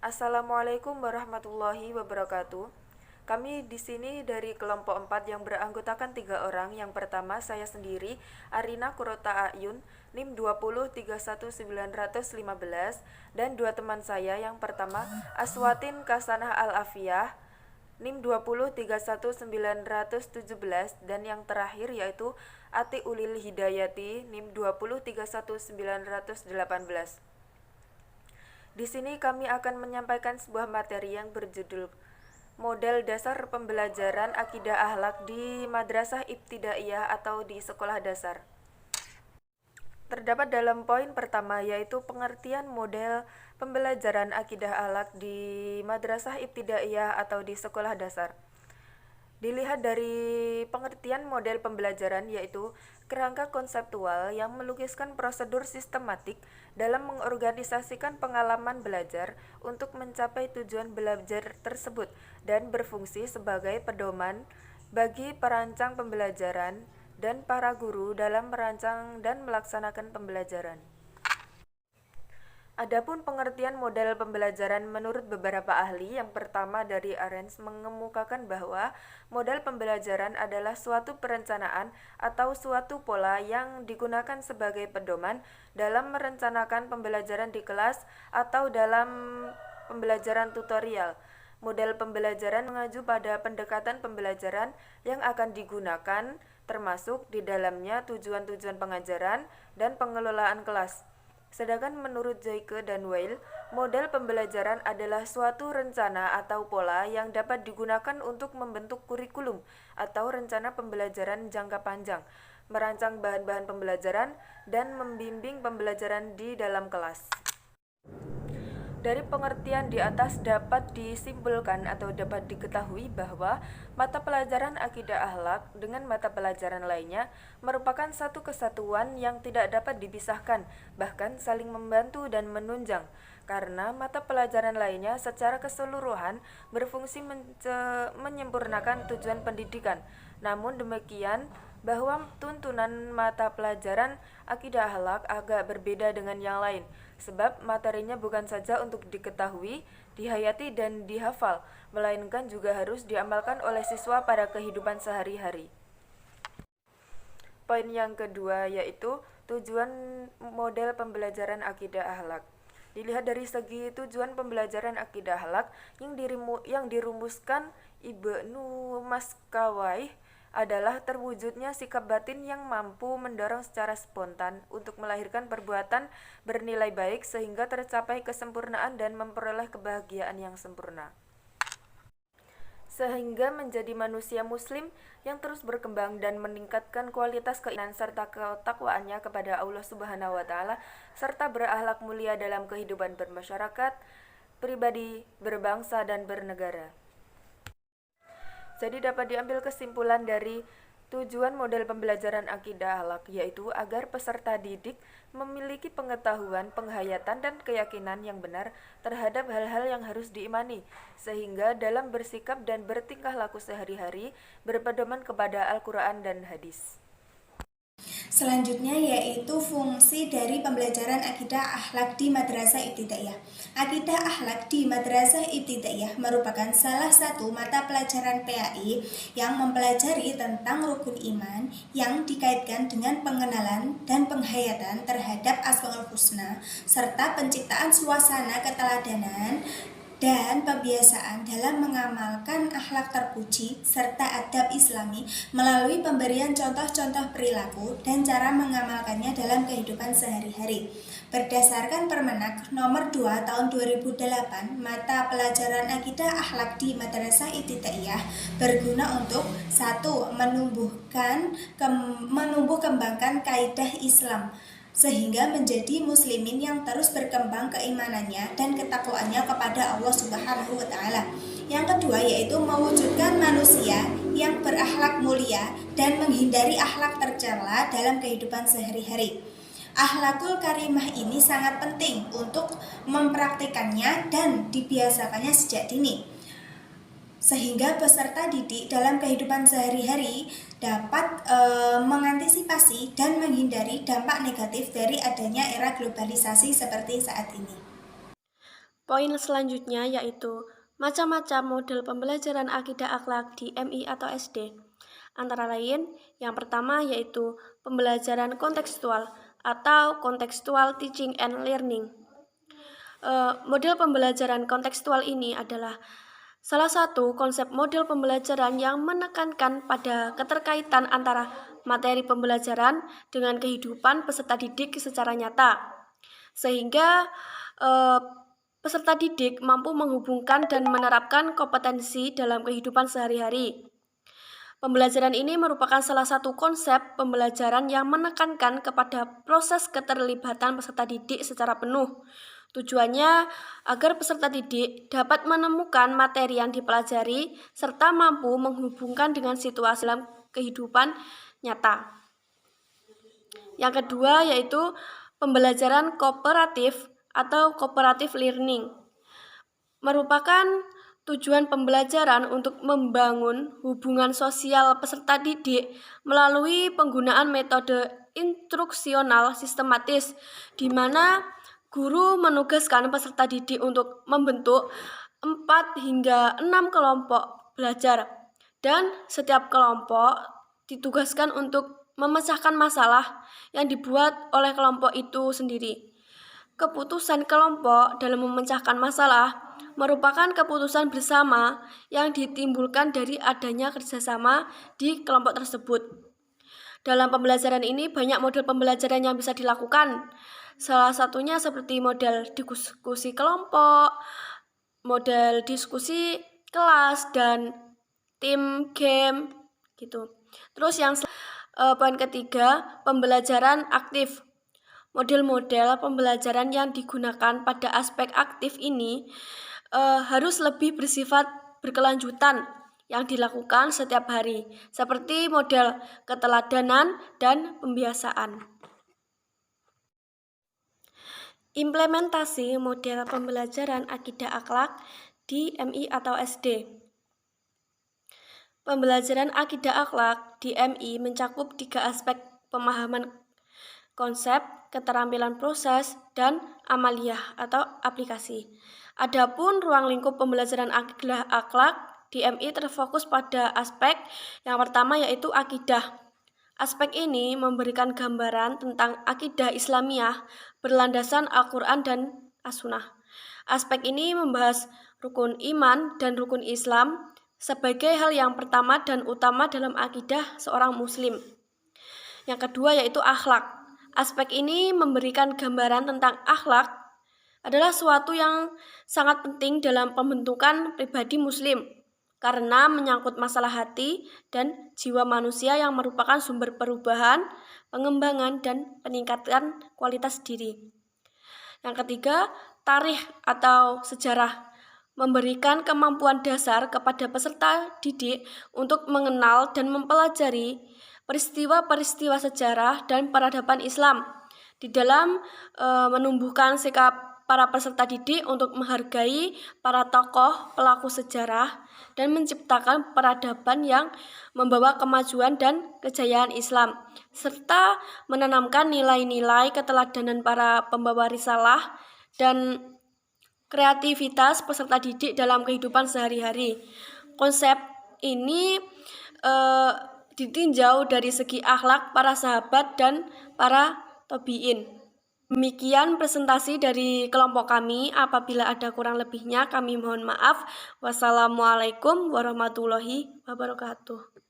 Assalamualaikum warahmatullahi wabarakatuh. Kami di sini dari kelompok 4 yang beranggotakan 3 orang. Yang pertama saya sendiri, Arina Kurota Ayun, NIM 2031915, dan dua teman saya. Yang pertama, Aswatin Kasanah Al-Afiyah, NIM 2031917, dan yang terakhir yaitu Ati Ulil Hidayati, NIM 2031918. Di sini kami akan menyampaikan sebuah materi yang berjudul Model Dasar Pembelajaran Akidah Akhlak di Madrasah Ibtidaiyah atau di sekolah dasar. Terdapat dalam poin pertama yaitu pengertian model pembelajaran akidah akhlak di Madrasah Ibtidaiyah atau di sekolah dasar. Dilihat dari pengertian model pembelajaran yaitu kerangka konseptual yang melukiskan prosedur sistematik dalam mengorganisasikan pengalaman belajar untuk mencapai tujuan belajar tersebut dan berfungsi sebagai pedoman bagi perancang pembelajaran dan para guru dalam merancang dan melaksanakan pembelajaran. Adapun pengertian model pembelajaran menurut beberapa ahli, yang pertama dari Arens mengemukakan bahwa model pembelajaran adalah suatu perencanaan atau suatu pola yang digunakan sebagai pedoman dalam merencanakan pembelajaran di kelas atau dalam pembelajaran tutorial. Model pembelajaran mengacu pada pendekatan pembelajaran yang akan digunakan, termasuk di dalamnya tujuan-tujuan pengajaran dan pengelolaan kelas. Sedangkan menurut Jaike dan Weil, model pembelajaran adalah suatu rencana atau pola yang dapat digunakan untuk membentuk kurikulum atau rencana pembelajaran jangka panjang, merancang bahan-bahan pembelajaran, dan membimbing pembelajaran di dalam kelas. Dari pengertian di atas dapat disimpulkan atau dapat diketahui bahwa mata pelajaran akidah akhlak dengan mata pelajaran lainnya merupakan satu kesatuan yang tidak dapat dipisahkan, bahkan saling membantu dan menunjang, karena mata pelajaran lainnya secara keseluruhan berfungsi menyempurnakan tujuan pendidikan. Namun demikian, bahwa tuntunan mata pelajaran akidah akhlak agak berbeda dengan yang lain, sebab materinya bukan saja untuk diketahui, dihayati, dan dihafal, melainkan juga harus diamalkan oleh siswa pada kehidupan sehari-hari. Poin yang kedua yaitu tujuan model pembelajaran akidah akhlak. Dilihat dari segi tujuan pembelajaran akidah akhlak yang dirumuskan Ibnu Maskawai adalah terwujudnya sikap batin yang mampu mendorong secara spontan untuk melahirkan perbuatan bernilai baik sehingga tercapai kesempurnaan dan memperoleh kebahagiaan yang sempurna, sehingga menjadi manusia muslim yang terus berkembang dan meningkatkan kualitas keimanan serta ketakwaannya kepada Allah Subhanahu wa taala serta berakhlak mulia dalam kehidupan bermasyarakat, pribadi, berbangsa, dan bernegara. Jadi dapat diambil kesimpulan dari tujuan model pembelajaran akidah akhlak yaitu agar peserta didik memiliki pengetahuan, penghayatan, dan keyakinan yang benar terhadap hal-hal yang harus diimani, sehingga dalam bersikap dan bertingkah laku sehari-hari berpedoman kepada Al-Quran dan hadis. Selanjutnya yaitu fungsi dari pembelajaran akidah akhlak di Madrasah Ibtidaiyah. Akidah akhlak di Madrasah Ibtidaiyah merupakan salah satu mata pelajaran PAI yang mempelajari tentang rukun iman yang dikaitkan dengan pengenalan dan penghayatan terhadap Asmaul Husna serta penciptaan suasana keteladanan dan pembiasaan dalam mengamalkan akhlak terpuji serta adab islami melalui pemberian contoh-contoh perilaku dan cara mengamalkannya dalam kehidupan sehari-hari. Berdasarkan Permenak nomor 2 tahun 2008, mata pelajaran akidah akhlak di Madrasah Ibtidaiyah berguna untuk 1. Menumbuh kembangkan kaidah Islam sehingga menjadi muslimin yang terus berkembang keimanannya dan ketakwaannya kepada Allah Subhanahu wa taala. Yang kedua yaitu mewujudkan manusia yang berakhlak mulia dan menghindari akhlak tercela dalam kehidupan sehari-hari. Akhlakul karimah ini sangat penting untuk mempraktikannya dan dibiasakannya sejak dini, sehingga peserta didik dalam kehidupan sehari-hari dapat mengantisipasi dan menghindari dampak negatif dari adanya era globalisasi seperti saat ini. Poin selanjutnya yaitu macam-macam model pembelajaran akidah akhlak di MI atau SD. Antara lain, yang pertama yaitu pembelajaran kontekstual atau contextual teaching and learning. Model pembelajaran kontekstual ini adalah salah satu konsep model pembelajaran yang menekankan pada keterkaitan antara materi pembelajaran dengan kehidupan peserta didik secara nyata, sehingga peserta didik mampu menghubungkan dan menerapkan kompetensi dalam kehidupan sehari-hari. Pembelajaran ini merupakan salah satu konsep pembelajaran yang menekankan kepada proses keterlibatan peserta didik secara penuh. Tujuannya agar peserta didik dapat menemukan materi yang dipelajari serta mampu menghubungkan dengan situasi dalam kehidupan nyata. Yang kedua yaitu pembelajaran kooperatif atau cooperative learning. Merupakan tujuan pembelajaran untuk membangun hubungan sosial peserta didik melalui penggunaan metode instruksional sistematis, di mana guru menugaskan peserta didik untuk membentuk 4 hingga 6 kelompok belajar, dan setiap kelompok ditugaskan untuk memecahkan masalah yang dibuat oleh kelompok itu sendiri. Keputusan kelompok dalam memecahkan masalah merupakan keputusan bersama yang ditimbulkan dari adanya kerjasama di kelompok tersebut. Dalam pembelajaran ini banyak model pembelajaran yang bisa dilakukan. Salah satunya seperti model diskusi kelompok, model diskusi kelas, dan tim game gitu. Terus yang poin ketiga, pembelajaran aktif. Model-model pembelajaran yang digunakan pada aspek aktif ini harus lebih bersifat berkelanjutan yang dilakukan setiap hari, seperti model keteladanan dan pembiasaan. Implementasi model pembelajaran akidah akhlak di MI atau SD. Pembelajaran akidah akhlak di MI mencakup 3 aspek pemahaman konsep, keterampilan proses, dan amaliyah atau aplikasi. Adapun ruang lingkup pembelajaran akidah akhlak di MI terfokus pada aspek yang pertama yaitu akidah. Aspek ini memberikan gambaran tentang akidah Islamiyah berlandasan Al-Quran dan As-Sunnah. Aspek ini membahas rukun iman dan rukun Islam sebagai hal yang pertama dan utama dalam akidah seorang muslim. Yang kedua yaitu akhlak. Aspek ini memberikan gambaran tentang akhlak adalah suatu yang sangat penting dalam pembentukan pribadi muslim karena menyangkut masalah hati dan jiwa manusia yang merupakan sumber perubahan, pengembangan, dan peningkatan kualitas diri. Yang ketiga, tarikh atau sejarah memberikan kemampuan dasar kepada peserta didik untuk mengenal dan mempelajari peristiwa-peristiwa sejarah dan peradaban Islam di dalam menumbuhkan sikap para peserta didik untuk menghargai para tokoh pelaku sejarah dan menciptakan peradaban yang membawa kemajuan dan kejayaan Islam, serta menanamkan nilai-nilai keteladanan para pembawa risalah dan kreativitas peserta didik dalam kehidupan sehari-hari. Konsep ini ditinjau dari segi akhlak para sahabat dan para tabi'in. Demikian presentasi dari kelompok kami. Apabila ada kurang lebihnya kami mohon maaf. Wassalamualaikum warahmatullahi wabarakatuh.